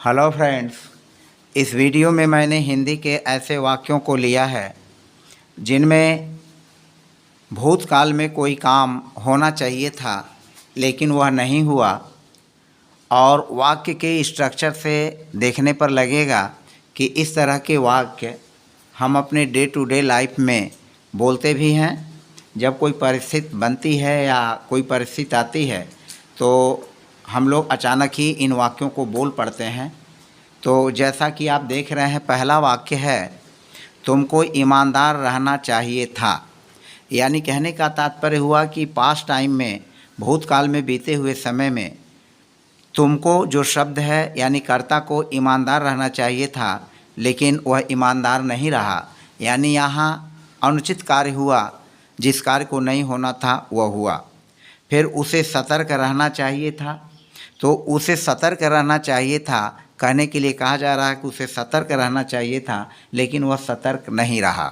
Hello friends, इस video में मैंने हिंदी के ऐसे वाक्यों को लिया है जिनमें भूतकाल में कोई काम होना चाहिए था लेकिन वह नहीं हुआ, और वाक्य के स्ट्रक्चर से देखने पर लगेगा कि इस तरह के वाक्य हम अपने डे टू डे लाइफ में बोलते भी हैं। जब कोई परिस्थिति बनती है या कोई परिस्थिति आती है तो हम लोग अचानक ही इन वाक्यों को बोल पड़ते हैं। तो जैसा कि आप देख रहे हैं, पहला वाक्य है, तुमको ईमानदार रहना चाहिए था। यानी कहने का तात्पर्य हुआ कि पास्ट टाइम में, भूतकाल में बीते हुए समय में तुमको जो शब्द है यानी कर्ता को ईमानदार रहना चाहिए था, लेकिन वह ईमानदार नहीं रहा। यानी यहाँ अनुचित कार्य हुआ, जिस कार्य को नहीं होना था वह हुआ। फिर उसे सतर्क रहना चाहिए था, तो उसे सतर्क रहना चाहिए था कहने के लिए कहा जा रहा है कि उसे सतर्क रहना चाहिए था लेकिन वह सतर्क नहीं रहा।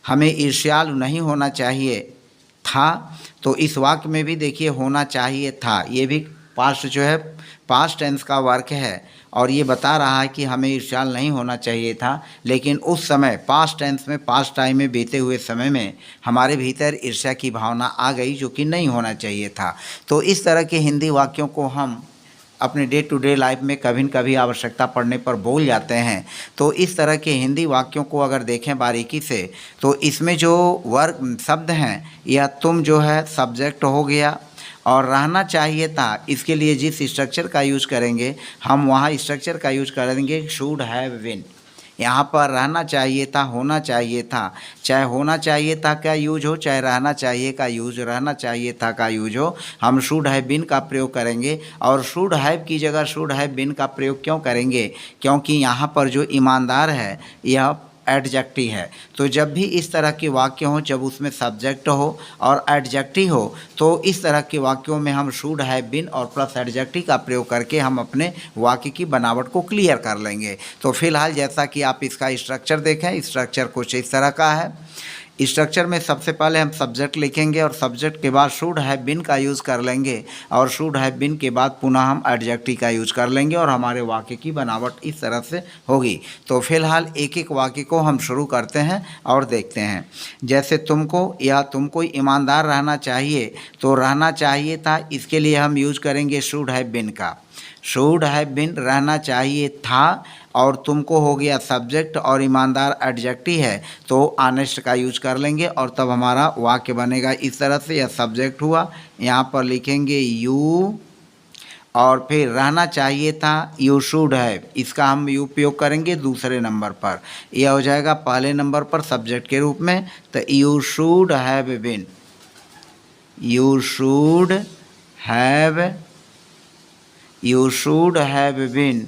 हमें ईर्ष्यालु नहीं होना चाहिए था, तो इस वाक्य में भी देखिए होना चाहिए था, ये भी पास्ट जो है पास्ट टेंस का वर्क है और ये बता रहा है कि हमें ईर्ष्यालु नहीं होना चाहिए था, लेकिन उस समय पास्ट टेंस में, पास्ट टाइम में बीते हुए समय में हमारे भीतर ईर्ष्या की भावना आ गई, जो कि नहीं होना चाहिए था। तो इस तरह के हिंदी वाक्यों को हम अपने डे टू डे लाइफ में कभी न कभी आवश्यकता पड़ने पर बोल जाते हैं। तो इस तरह के हिंदी वाक्यों को अगर देखें बारीकी से तो इसमें जो वर्ग शब्द हैं, यह तुम जो है सब्जेक्ट हो गया, और रहना चाहिए था, इसके लिए जिस स्ट्रक्चर का यूज करेंगे हम वहाँ स्ट्रक्चर का यूज करेंगे शुड हैव बीन। यहाँ पर रहना चाहिए था, होना चाहिए था, चाहे होना चाहिए था का यूज हो, चाहे रहना चाहिए का यूज, रहना चाहिए था का यूज हो, हम शुड हैव बीन का प्रयोग करेंगे। और शुड हैव की जगह शुड हैव बीन का प्रयोग क्यों करेंगे? क्योंकि यहाँ पर जो ईमानदार है यह एडजेक्टिव है। तो जब भी इस तरह के वाक्य हों, जब उसमें सब्जेक्ट हो और एडजेक्टिव हो, तो इस तरह के वाक्यों में हम शुड हैव बीन और प्लस एडजेक्टिव का प्रयोग करके हम अपने वाक्य की बनावट को क्लियर कर लेंगे। तो फिलहाल जैसा कि आप इसका स्ट्रक्चर देखें, स्ट्रक्चर कुछ इस तरह का है। स्ट्रक्चर में सबसे पहले हम सब्जेक्ट लिखेंगे और सब्जेक्ट के बाद शुड हैव बीन का यूज़ कर लेंगे, और शुड हैव बीन के बाद पुनः हम एडजेक्टिव का यूज़ कर लेंगे और हमारे वाक्य की बनावट इस तरह से होगी। तो फिलहाल एक एक वाक्य को हम शुरू करते हैं और देखते हैं। जैसे तुमको या तुमको ईमानदार रहना चाहिए, तो रहना चाहिए था, इसके लिए हम यूज़ करेंगे शुड हैव बीन का। शुड हैव बीन रहना चाहिए था, और तुमको हो गया सब्जेक्ट और ईमानदार एडजेक्टिव है, तो ऑनेस्ट का यूज कर लेंगे और तब हमारा वाक्य बनेगा इस तरह से। यह सब्जेक्ट हुआ, यहाँ पर लिखेंगे यू, और फिर रहना चाहिए था यू शुड हैव, इसका हम यू उपयोग करेंगे दूसरे नंबर पर, यह हो जाएगा पहले नंबर पर सब्जेक्ट के रूप में। तो you should have been, you should have, you should have been,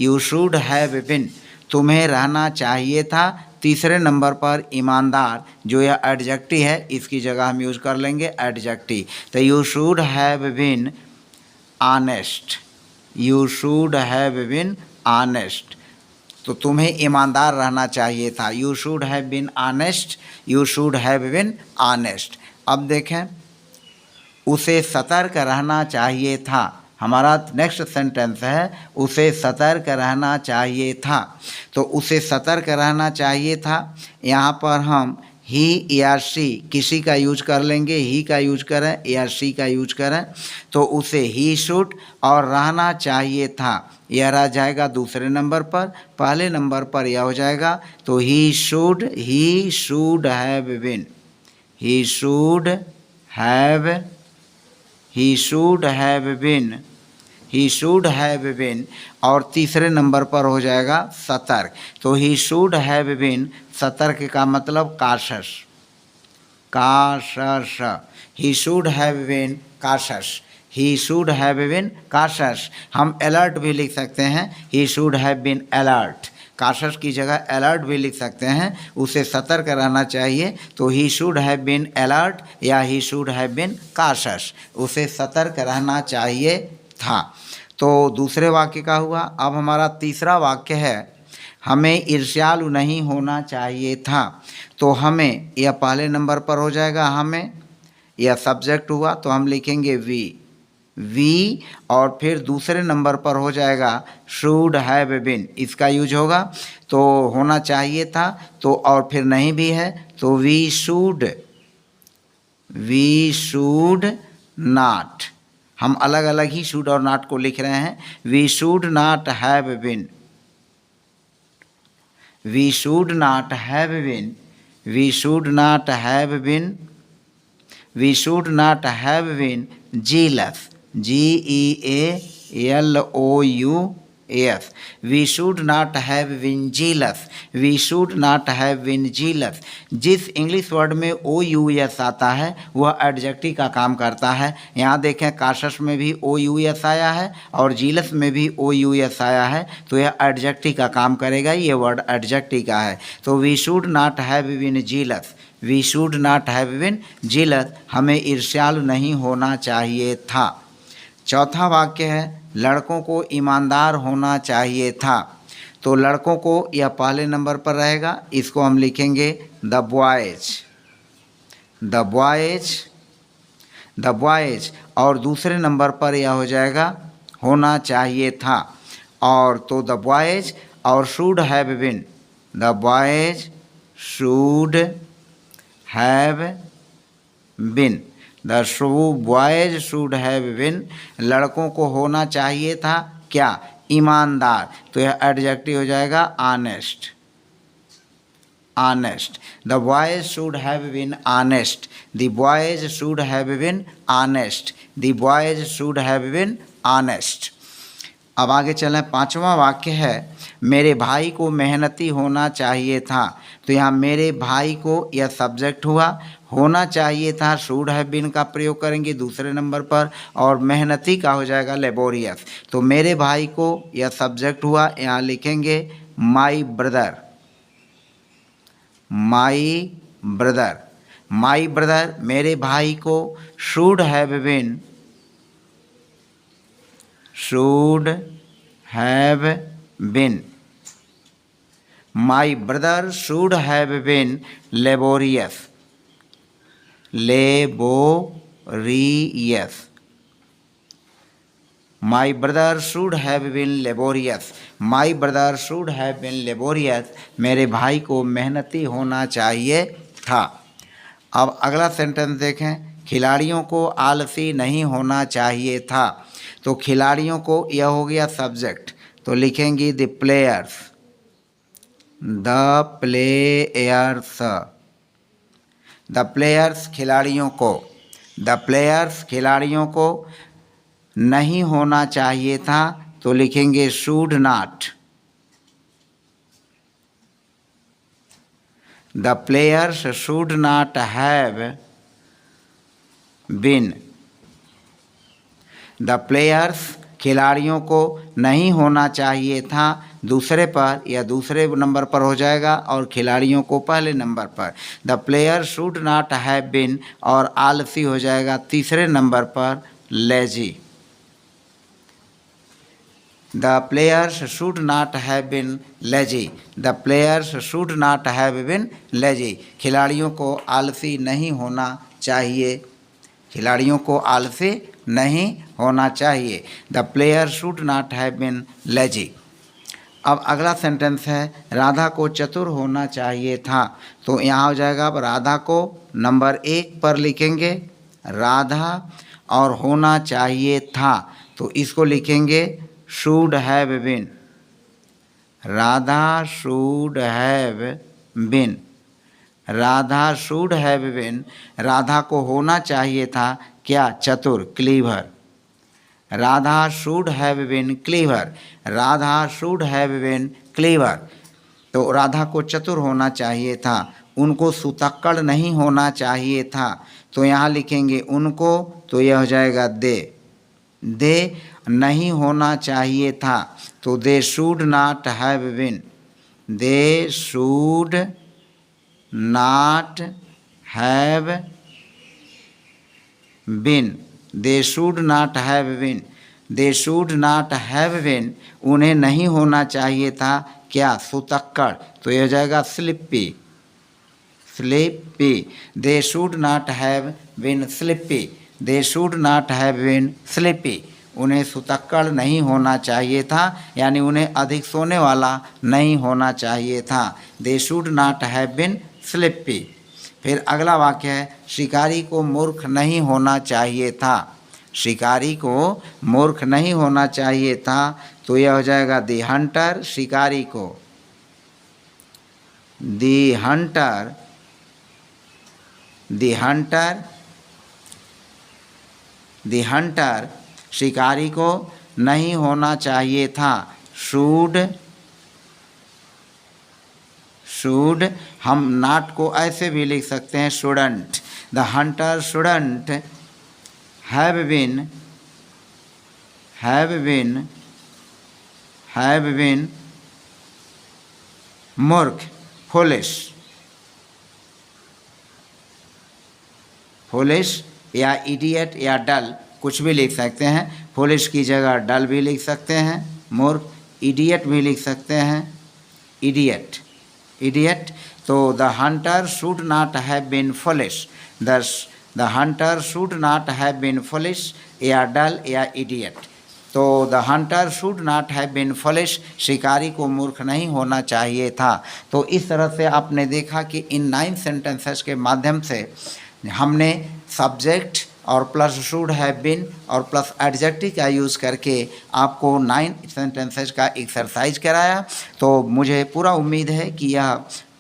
you should have been, तुम्हें रहना चाहिए था। तीसरे नंबर पर ईमानदार, जो यह एडजेक्टिव है, इसकी जगह हम यूज़ कर लेंगे एडजेक्टिव। तो you should have been honest, you should have been honest, तो तुम्हें ईमानदार रहना चाहिए था। You should have been honest, you should have been honest. अब देखें, उसे सतर्क रहना चाहिए था, हमारा नेक्स्ट सेंटेंस है उसे सतर्क रहना चाहिए था। तो उसे सतर्क रहना चाहिए था, यहाँ पर हम ही या शी किसी का यूज कर लेंगे, ही का यूज करें या शी का यूज करें, तो उसे ही शुड और रहना चाहिए था यह रह जाएगा दूसरे नंबर पर। पहले नंबर पर यह हो जाएगा, तो he should have been, he should have, he should have been, he should have been, और तीसरे नंबर पर हो जाएगा सतर्क। तो ही शुड हैव बीन, सतर्क का मतलब cautious, cautious, he should have been cautious, he should have been cautious. हम अलर्ट भी लिख सकते हैं, he should have been alert, cautious की जगह अलर्ट भी लिख सकते हैं, उसे सतर्क रहना चाहिए। तो he should have been alert या he should have been cautious, उसे सतर्क रहना चाहिए था। तो दूसरे वाक्य का हुआ। अब हमारा तीसरा वाक्य है, हमें ईर्ष्यालु नहीं होना चाहिए था। तो हमें यह पहले नंबर पर हो जाएगा, हमें यह सब्जेक्ट हुआ तो हम लिखेंगे वी, वी और फिर दूसरे नंबर पर हो जाएगा शुड हैव बीन, इसका यूज होगा। तो होना चाहिए था तो और फिर नहीं भी है तो वी शुड नॉट, हम अलग अलग ही शुड और नॉट को लिख रहे हैं। We should not have been, we should not have been, we should not have been, we should not have been jealous, GEALOUS, we should not have been jealous, we should not have been jealous। जिस English word में OUS आता है वह adjective का काम करता है। यहाँ देखें काशस में भी OUS आया है और जीलस में भी OUS आया है, तो यह एडजेक्टिव का काम करेगा, ये वर्ड एडजेक्टिव का है। तो we should not have been jealous, we should not have been jealous, हमें ईर्ष्यालु नहीं होना चाहिए था। चौथा वाक्य है लड़कों को ईमानदार होना चाहिए था। तो लड़कों को यह पहले नंबर पर रहेगा, इसको हम लिखेंगे the boys, the boys, the boys, और दूसरे नंबर पर यह हो जाएगा होना चाहिए था। और तो द बॉयज और should have been, the boys should have been, the boys should have been, लड़कों को होना चाहिए था क्या, ईमानदार, तो यह एडजेक्टिव हो जाएगा honest, honest. The boys should have been honest, the boys should have been honest, the boys should have been honest. अब आगे चलें, पांचवा वाक्य है मेरे भाई को मेहनती होना चाहिए था। तो यहाँ मेरे भाई को यह सब्जेक्ट हुआ, होना चाहिए था शुड हैव बीन का प्रयोग करेंगे दूसरे नंबर पर, और मेहनती का हो जाएगा लेबोरियस। तो मेरे भाई को यह सब्जेक्ट हुआ, यहाँ लिखेंगे my brother, my brother, my brother, मेरे भाई को should have been, should have been, my brother should have been laborious, laborious, my brother should have been laborious, my brother should have been laborious, मेरे भाई को मेहनती होना चाहिए था। अब अगला सेंटेंस देखें, खिलाड़ियों को आलसी नहीं होना चाहिए था। तो खिलाड़ियों को यह हो गया सब्जेक्ट, तो लिखेंगे the players, the players, the players खिलाड़ियों को, द प्लेयर्स खिलाड़ियों को नहीं होना चाहिए था, तो लिखेंगे should not, the players should not have been, the players खिलाड़ियों को नहीं होना चाहिए था दूसरे पर या दूसरे नंबर पर हो जाएगा, और खिलाड़ियों को पहले नंबर पर। The player should not have been और आलसी हो जाएगा तीसरे नंबर पर lazy, the players should not have been lazy, the players should not have been lazy, खिलाड़ियों को आलसी नहीं होना चाहिए, खिलाड़ियों को आलसी नहीं होना चाहिए, the player should not have been lazy. अब अगला सेंटेंस है राधा को चतुर होना चाहिए था। तो यहाँ हो जाएगा, अब राधा को नंबर 1 पर लिखेंगे राधा, और होना चाहिए था तो इसको लिखेंगे should have been, Radha should have been, Radha should have been, Radha को होना चाहिए था क्या, चतुर, clever, Radha should have been clever, Radha should have been clever, तो राधा को चतुर होना चाहिए था, उनको सुतक्कड़ नहीं होना चाहिए था, तो यहाँ लिखेंगे उनको, तो यह हो जाएगा दे, दे नहीं होना चाहिए था, तो they should not have been, they should not have been, they should not have been, they should not have been, उन्हें नहीं होना चाहिए था क्या, सुतक्कड़, तो यह हो जाएगा sleepy, sleepy, they should not have been sleepy, they should not have been sleepy, उन्हें सुतक्कड़ नहीं होना चाहिए था, यानी उन्हें अधिक सोने वाला नहीं होना चाहिए था। They should not have been sleepy. फिर अगला वाक्य है, शिकारी को मूर्ख नहीं होना चाहिए था। शिकारी को मूर्ख नहीं होना चाहिए था, तो यह हो जाएगा दी हंटर, शिकारी को, दी हंटर, दी हंटर, दी हंटर शिकारी को नहीं होना चाहिए था। शुड, शुड, हम नॉट को ऐसे भी लिख सकते हैं shouldn't. The hunter shouldn't have been, have been, have been मूर्ख, फुलिश, फुलिश या इडियट या डल कुछ भी लिख सकते हैं। फुलिश की जगह डल भी लिख सकते हैं, मूर्ख, इडियट भी लिख सकते हैं, इडियट, इडियट। तो the hunter should not have been foolish, the hunter should not have been foolish या डल या इडियट। तो the hunter should not have been foolish, शिकारी को मूर्ख नहीं होना चाहिए था। तो इस तरह से आपने देखा कि इन 9 सेंटेंसेस के माध्यम से हमने सब्जेक्ट और प्लस शुड हैव बीन और प्लस एडजेक्टिव का यूज़ करके आपको 9 सेंटेंसेस का एक्सरसाइज कराया। तो मुझे पूरा उम्मीद है कि यह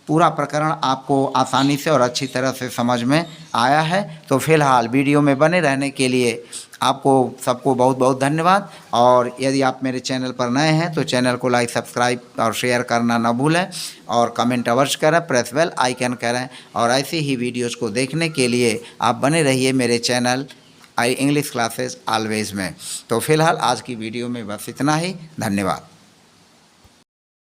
पूरा प्रकरण आपको आसानी से और अच्छी तरह से समझ में आया है। तो फिलहाल वीडियो में बने रहने के लिए आपको सबको बहुत बहुत धन्यवाद। और यदि आप मेरे चैनल पर नए हैं तो चैनल को लाइक, सब्सक्राइब और शेयर करना ना भूलें, और कमेंट अवश्य करें, प्रेस बेल आइकन करें। और ऐसी ही वीडियोस को देखने के लिए आप बने रहिए मेरे चैनल आई इंग्लिश क्लासेस ऑलवेज में। तो फिलहाल आज की वीडियो में बस इतना ही। धन्यवाद।